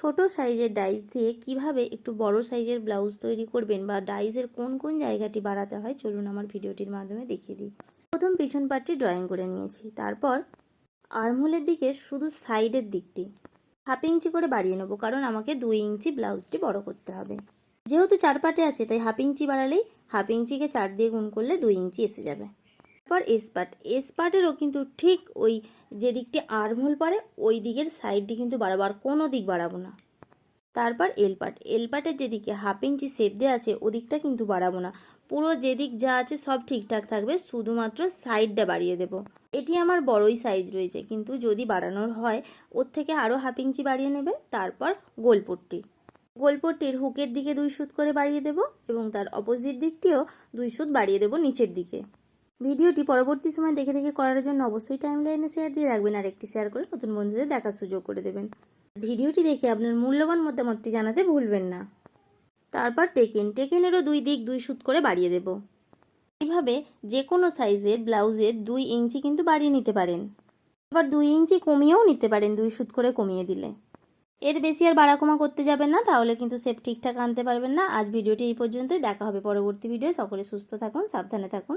ছোট সাইজের ডাইস দিয়ে কিভাবে একটু বড় সাইজের ব্লাউজ তৈরি করবেন বা ডাইসের কোন কোন জায়গাটি বাড়াতে হয় চলুন আমার ভিডিওটির মাধ্যমে দেখিয়ে দিই। প্রথম পিছন পার্টটি ড্রয়িং করে নিয়েছি, তারপর আর্মহোলের দিকে শুধু সাইডের দিকটি 1/2 ইঞ্চি করে বাড়িয়ে নেবো, কারণ আমাকে 2 ইঞ্চি ব্লাউজটি বড় করতে হবে। যেহেতু 4 পার্টে আছে তাই 1/2 ইঞ্চি বাড়ালেই 1/2 ইঞ্চিকে 4 দিয়ে গুণ করলে 2 ইঞ্চি এসে যাবে। তারপর এস পার্টেরও কিন্তু ঠিক ওই যে দিকটি আর্মহোল পড়ে ওই দিকের সাইডটি কিন্তু বাড়াবো, আর কোনো দিক বাড়াবো না। তারপর এল পার্টের যেদিকে 1/2 ইঞ্চি শেপ দেওয়া আছে ওদিকটা কিন্তু বাড়াবো না, পুরো যেদিক যা আছে সব ঠিকঠাক থাকবে, শুধুমাত্র সাইডটা বাড়িয়ে দেব। এটি আমার বড়ই সাইজ রয়েছে, কিন্তু যদি বাড়ানোর হয় ওর থেকে আরও 1/2 ইঞ্চি বাড়িয়ে নেবেন। তারপর গোলপট্টির হুকের দিকে 2 সুত করে বাড়িয়ে দেব এবং তার অপোজিট দিকটিও 2 সুত বাড়িয়ে দেব নিচের দিকে। ভিডিওটি পরবর্তী সময় দেখে দেখে করার জন্য অবশ্যই টাইমলাইনে শেয়ার দিয়ে রাখবেন, আর একটি শেয়ার করে নতুন বন্ধুদের দেখার সুযোগ করে দেবেন। ভিডিওটি দেখে আপনার মূল্যবান মতামতটি জানাতে ভুলবেন না। তারপর টেকেনেরও 2 দিক 2 সুত করে বাড়িয়ে দেব। এইভাবে যে কোনো সাইজের ব্লাউজের 2 ইঞ্চি কিন্তু বাড়িয়ে নিতে পারেন, আবার 2 ইঞ্চি কমিয়েও নিতে পারেন, 2 সুত করে কমিয়ে দিলে। এর বেশি আর বাড়া কমা করতে যাবেন না, তাহলে কিন্তু শেপ ঠিকঠাক আনতে পারবেন না। আজ ভিডিওটি এই পর্যন্তই, দেখা হবে পরবর্তী ভিডিও। সকলে সুস্থ থাকুন, সাবধানে থাকুন।